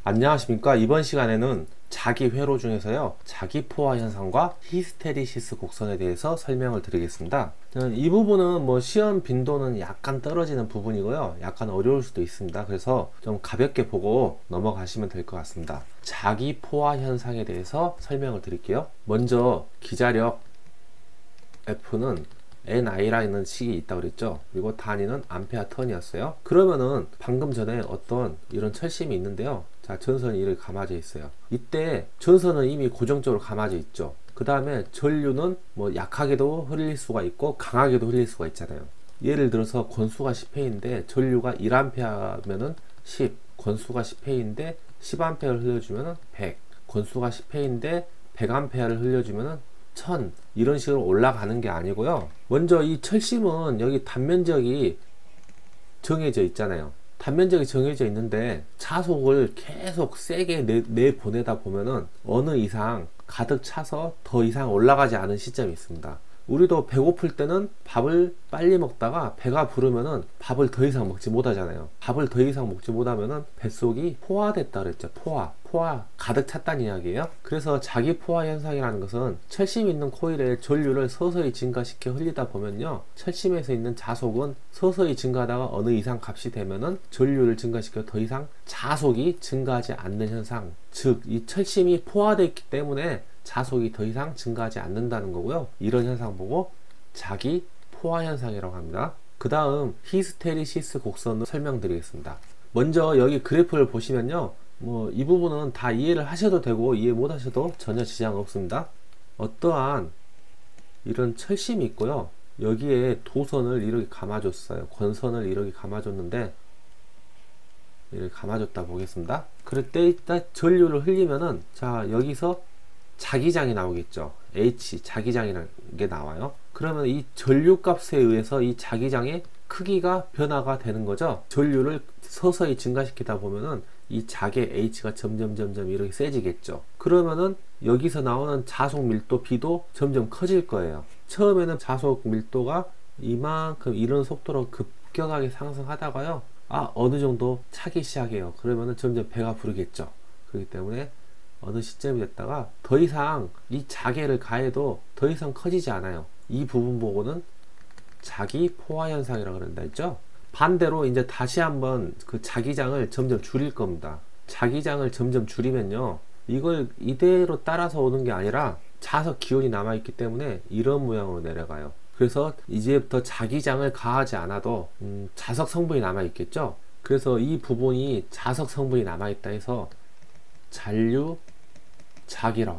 안녕하십니까. 이번 시간에는 자기 회로 중에서요, 자기 포화 현상과 히스테리시스 곡선에 대해서 설명을 드리겠습니다. 이 부분은 시험 빈도는 약간 떨어지는 부분이고요, 약간 어려울 수도 있습니다. 그래서 좀 가볍게 보고 넘어가시면 될 것 같습니다. 자기 포화 현상에 대해서 설명을 드릴게요. 먼저 기자력 F는 NI라는 식이 있다고 그랬죠. 그리고 단위는 암페어 턴이었어요. 그러면은 방금 전에 어떤 이런 철심이 있는데요. 자, 전선이 이렇게 감아져 있어요. 이때 전선은 이미 고정적으로 감아져 있죠. 그 다음에 전류는 약하게도 흘릴 수가 있고 강하게도 흘릴 수가 있잖아요. 예를 들어서 권수가 10A인데 전류가 1A면은 10, 권수가 10A인데 10A를 흘려주면은 100, 권수가 10A인데 100A를 흘려주면은 1000, 이런 식으로 올라가는 게 아니고요. 먼저 이 철심은 여기 단면적이 정해져 있잖아요. 단면적이 정해져 있는데 자속을 계속 세게 내보내다 보면은 어느 이상 가득 차서 더 이상 올라가지 않은 시점이 있습니다. 우리도 배고플 때는 밥을 빨리 먹다가 배가 부르면은 밥을 더 이상 먹지 못하잖아요. 밥을 더 이상 먹지 못하면은 뱃속이 포화됐다 그랬죠. 포화 가득 찼다는 이야기예요. 그래서 자기 포화 현상이라는 것은 철심 있는 코일에 전류를 서서히 증가시켜 흘리다 보면요, 철심에서 있는 자속은 서서히 증가하다가 어느 이상 값이 되면은 전류를 증가시켜 더 이상 자속이 증가하지 않는 현상, 즉 이 철심이 포화되어 있기 때문에 자속이 더 이상 증가하지 않는다는 거고요. 이런 현상 보고 자기 포화 현상이라고 합니다. 그 다음 히스테리시스 곡선을 설명드리겠습니다. 먼저 여기 그래프를 보시면요, 이 부분은 다 이해를 하셔도 되고 이해 못 하셔도 전혀 지장 없습니다. 어떠한 이런 철심이 있고요, 여기에 도선을 이렇게 감아줬어요. 권선을 이렇게 감아줬는데, 이렇게 감아줬다 보겠습니다. 그럴 때 일단 전류를 흘리면은, 자, 여기서 자기장이 나오겠죠. H, 자기장이라는 게 나와요. 그러면 이 전류 값에 의해서 이 자기장의 크기가 변화가 되는 거죠. 전류를 서서히 증가시키다 보면은 이 작의 H가 점점 이렇게 세지겠죠. 그러면은 여기서 나오는 자속 밀도 B도 점점 커질 거예요. 처음에는 자속 밀도가 이만큼 이런 속도로 급격하게 상승하다가요, 어느 정도 차기 시작해요. 그러면은 점점 배가 부르겠죠. 그렇기 때문에 어느 시점이 됐다가 더 이상 이 자계를 가해도 더 이상 커지지 않아요. 이 부분 보고는 자기 포화 현상이라고 그런다 했죠. 반대로 이제 다시 한번 그 자기장을 점점 줄일 겁니다. 자기장을 점점 줄이면요, 이걸 이대로 따라서 오는 게 아니라 자석 기온이 남아있기 때문에 이런 모양으로 내려가요. 그래서 이제부터 자기장을 가하지 않아도 자석 성분이 남아있겠죠. 그래서 이 부분이 자석 성분이 남아있다 해서 잔류자기라고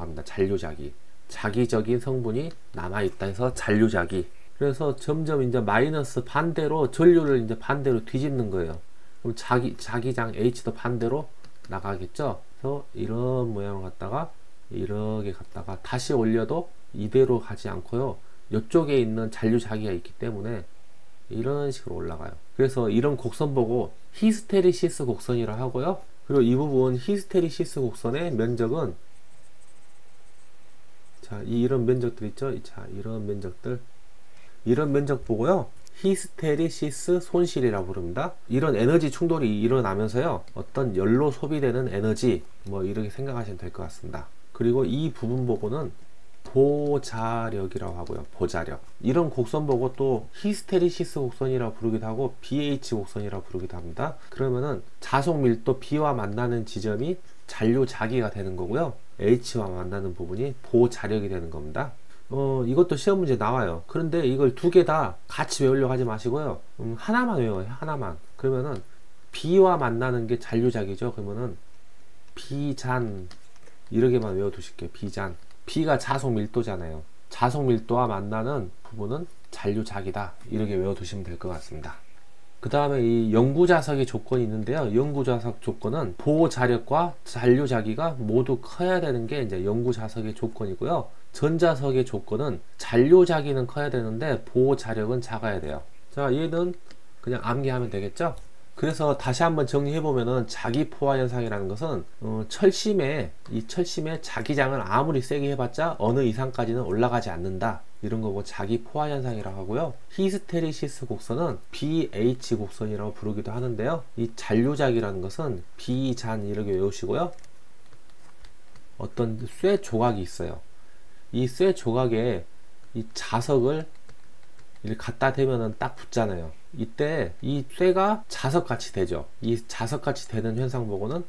합니다. 잔류자기. 자기적인 성분이 남아있다 해서 잔류자기. 그래서 점점 이제 마이너스 반대로 전류를 이제 반대로 뒤집는 거예요. 그럼 자기장 H도 반대로 나가겠죠. 그래서 이런 모양을 갖다가 이렇게 갔다가 다시 올려도 이대로 가지 않고요, 이쪽에 있는 잔류자기가 있기 때문에 이런 식으로 올라가요. 그래서 이런 곡선 보고 히스테리시스 곡선이라 하고요. 그리고 이 부분 히스테리시스 곡선의 면적은, 자, 이런 면적들 있죠. 자, 이런 면적 보고요, 히스테리시스 손실이라고 부릅니다. 이런 에너지 충돌이 일어나면서요, 어떤 열로 소비되는 에너지, 이렇게 생각하시면 될 것 같습니다. 그리고 이 부분 보고는 보자력이라고 하고요. 보자력. 이런 곡선 보고 또 히스테리시스 곡선이라고 부르기도 하고 BH 곡선이라고 부르기도 합니다. 그러면은 자속 밀도 B와 만나는 지점이 잔류자기가 되는 거고요, H와 만나는 부분이 보자력이 되는 겁니다. 이것도 시험 문제 나와요. 그런데 이걸 두 개 다 같이 외우려고 하지 마시고요, 하나만 외워요. 하나만. 그러면은 B와 만나는 게 잔류자기죠. 그러면은 B잔, 이렇게만 외워두실게요. B잔. B가 자속 밀도잖아요. 자속 밀도와 만나는 부분은 잔류자기다. 이렇게 외워두시면 될 것 같습니다. 그 다음에 이 영구자석의 조건이 있는데요. 영구자석 조건은 보자력과 잔류자기가 모두 커야 되는 게 이제 영구자석의 조건이고요. 전자석의 조건은 잔류자기는 커야 되는데 보자력은 작아야 돼요. 자, 얘는 그냥 암기하면 되겠죠? 그래서 다시 한번 정리해보면은 자기 포화 현상이라는 것은 철심에 자기장을 아무리 세게 해봤자 어느 이상까지는 올라가지 않는다. 이런 거고 자기 포화 현상이라고 하고요. 히스테리시스 곡선은 BH 곡선이라고 부르기도 하는데요. 이 잔류작이라는 것은 비잔 이렇게 외우시고요. 어떤 쇠 조각이 있어요. 이 쇠 조각에 이 자석을 이렇게 갖다 대면은 딱 붙잖아요. 이때 이 쇠가 자석같이 되죠. 이 자석같이 되는 현상 보고는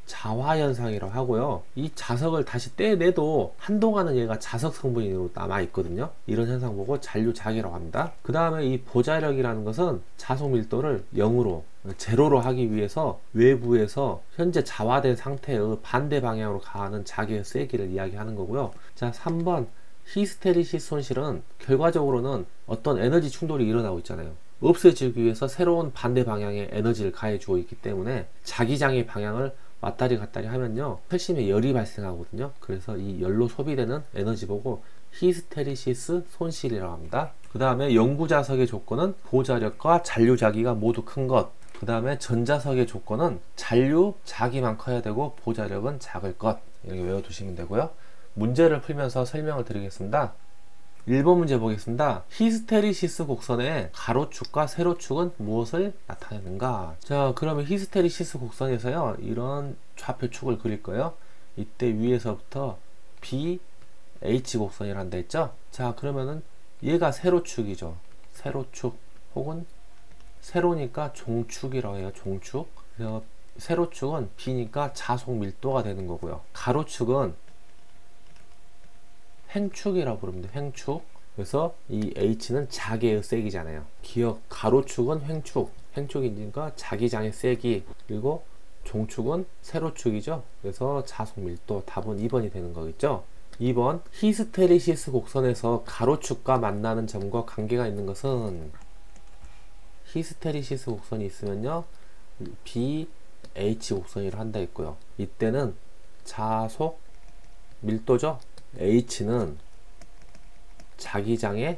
자화현상이라고 하고요. 이 자석을 다시 떼내도 한동안은 얘가 자석 성분으로 남아있거든요. 이런 현상 보고 잔류작이라고 합니다. 그 다음에 이 보자력이라는 것은 자속 밀도를 0으로 제로로 하기 위해서 외부에서 현재 자화된 상태의 반대 방향으로 가는 자기의 세기를 이야기하는 거고요. 자, 3번 히스테리시스 손실은 결과적으로는 어떤 에너지 충돌이 일어나고 있잖아요. 없애지기 위해서 새로운 반대 방향의 에너지를 가해주고 있기 때문에 자기장의 방향을 왔다리 갔다리 하면요 철심에 열이 발생하거든요. 그래서 이 열로 소비되는 에너지 보고 히스테리시스 손실이라고 합니다. 그 다음에 영구자석의 조건은 보자력과 잔류자기가 모두 큰 것. 그 다음에 전자석의 조건은 잔류자기만 커야 되고 보자력은 작을 것. 이렇게 외워두시면 되고요. 문제를 풀면서 설명을 드리겠습니다. 1번 문제 보겠습니다. 히스테리시스 곡선의 가로축과 세로축은 무엇을 나타내는가? 자, 그러면 히스테리시스 곡선에서요 이런 좌표축을 그릴 거예요. 이때 위에서부터 BH 곡선이라는 데 있죠. 자, 그러면은 얘가 세로축이죠. 세로축 혹은 세로니까 종축이라고 해요. 종축. 그래서 세로축은 B니까 자속 밀도가 되는 거고요. 가로축은 횡축이라고 부릅니다. 횡축. 그래서 이 H는 자기의 세기잖아요. 기억 가로축은 횡축. 횡축이니까 자기장의 세기. 그리고 종축은 세로축이죠. 그래서 자속 밀도. 답은 2번이 되는 거겠죠. 2번 히스테리시스 곡선에서 가로축과 만나는 점과 관계가 있는 것은 히스테리시스 곡선이 있으면요 BH 곡선이라 한다 했고요. 이때는 자속 밀도죠. H는 자기장의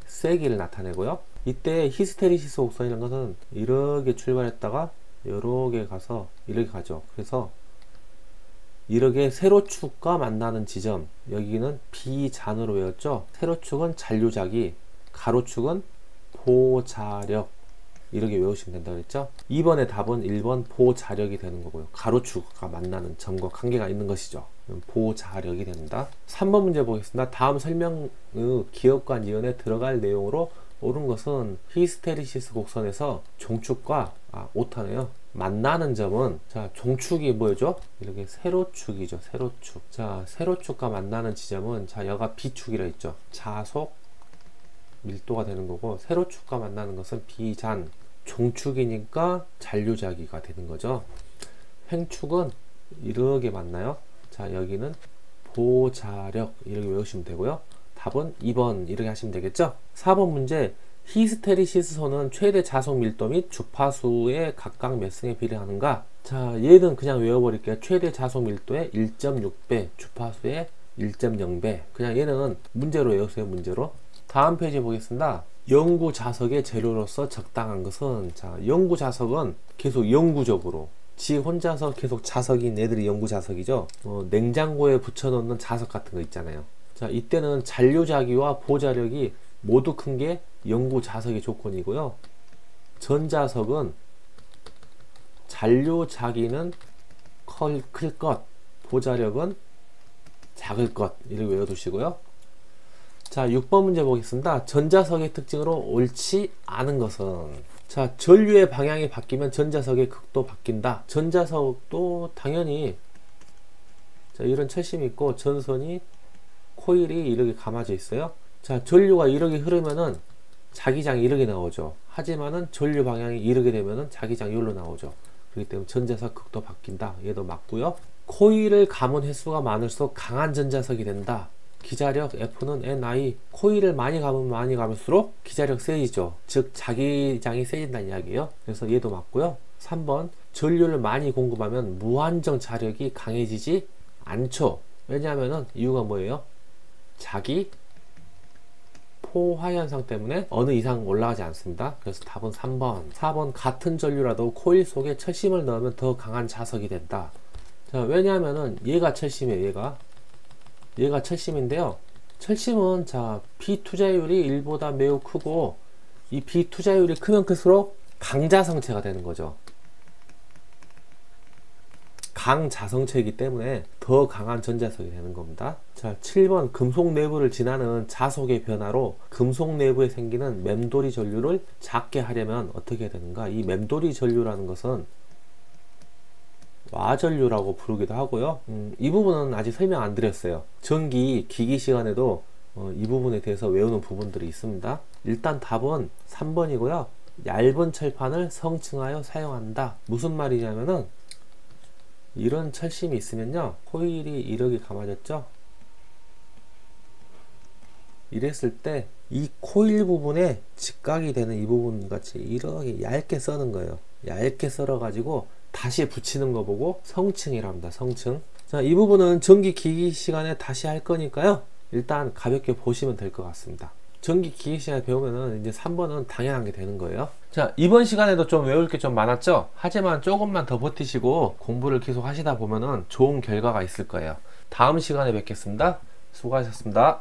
세기를 나타내고요. 이때 히스테리시스 곡선이라는 것은 이렇게 출발했다가 이렇게 가서 이렇게 가죠. 그래서 이렇게 세로축과 만나는 지점, 여기는 비잔으로 외웠죠. 세로축은 잔류자기, 가로축은 보자력, 이렇게 외우시면 된다고 했죠. 2번의 답은 1번 보자력이 되는 거고요. 가로축과 만나는 점과 관계가 있는 것이죠. 보자력이 됩니다. 3번 문제 보겠습니다. 다음 설명의 기억과 니은에 들어갈 내용으로 옳은 것은 히스테리시스 곡선에서 종축과 오타네요. 만나는 점은 자 종축이 뭐죠? 이렇게 세로축이죠. 세로축. 자 세로축과 만나는 지점은 자 여가 B축이라 했죠. 자속 밀도가 되는 거고 세로축과 만나는 것은 비잔. 종축이니까 잔류자기가 되는 거죠. 횡축은 이렇게 만나요. 자 여기는 보자력 이렇게 외우시면 되고요. 답은 2번 이렇게 하시면 되겠죠. 4번 문제 히스테리시스 선은 최대 자속 밀도 및 주파수의 각각 몇 승에 비례하는가? 자 얘는 그냥 외워버릴게요. 최대 자속 밀도의 1.6배 주파수의 1.0배. 그냥 얘는 문제로 외우세요. 문제로. 다음 페이지 보겠습니다. 영구 자석의 재료로서 적당한 것은 자 영구 자석은 계속 영구적으로 지 혼자서 계속 자석인 애들이 영구 자석이죠. 냉장고에 붙여놓는 자석 같은 거 있잖아요. 자 이때는 잔류자기와 보자력이 모두 큰 게 영구 자석의 조건이고요. 전자석은 잔류자기는 클 것, 보자력은 작을 것 이렇게 외워두시고요. 자 6번 문제 보겠습니다. 전자석의 특징으로 옳지 않은 것은 자 전류의 방향이 바뀌면 전자석의 극도 바뀐다. 전자석도 당연히 자 이런 철심이 있고 전선이 코일이 이렇게 감아져 있어요. 자 전류가 이렇게 흐르면은 자기장이 이렇게 나오죠. 하지만은 전류 방향이 이렇게 되면은 자기장이 이리로 나오죠. 그렇기 때문에 전자석 극도 바뀐다. 얘도 맞고요. 코일을 감은 횟수가 많을수록 강한 전자석이 된다. 기자력 F는 NI. 코일을 많이 감으면 많이 감을수록 기자력 세지죠. 즉 자기장이 세진다는 이야기예요. 그래서 얘도 맞고요. 3번 전류를 많이 공급하면 무한정 자력이 강해지지 않죠. 왜냐하면은 이유가 뭐예요? 자기 포화 현상 때문에 어느 이상 올라가지 않습니다. 그래서 답은 3번. 4번 같은 전류라도 코일 속에 철심을 넣으면 더 강한 자석이 된다. 자 왜냐하면은 얘가 철심이에요. 얘가 철심인데요. 철심은 자 비투자율이 1보다 매우 크고, 이 비투자율이 크면 클수록 강자성체가 되는 거죠. 강자성체이기 때문에 더 강한 전자석이 되는 겁니다. 자, 7번 금속 내부를 지나는 자속의 변화로 금속 내부에 생기는 맴돌이 전류를 작게 하려면 어떻게 되는가? 이 맴돌이 전류라는 것은 와전류라고 부르기도 하고요. 이 부분은 아직 설명 안 드렸어요. 전기 기기 시간에도 이 부분에 대해서 외우는 부분들이 있습니다. 일단 답은 3번이고요. 얇은 철판을 성층하여 사용한다. 무슨 말이냐면은, 이런 철심이 있으면요, 코일이 이렇게 감아졌죠. 이랬을 때 이 코일 부분에 직각이 되는 이 부분 같이 이렇게 얇게 써는 거예요. 얇게 썰어 가지고 다시 붙이는 거 보고 성층이랍니다. 성층. 자, 이 부분은 전기 기기 시간에 다시 할 거니까요, 일단 가볍게 보시면 될 것 같습니다. 전기 기기 시간에 배우면은 이제 3번은 당연한 게 되는 거예요. 자, 이번 시간에도 좀 외울 게 좀 많았죠? 하지만 조금만 더 버티시고 공부를 계속 하시다 보면은 좋은 결과가 있을 거예요. 다음 시간에 뵙겠습니다. 수고하셨습니다.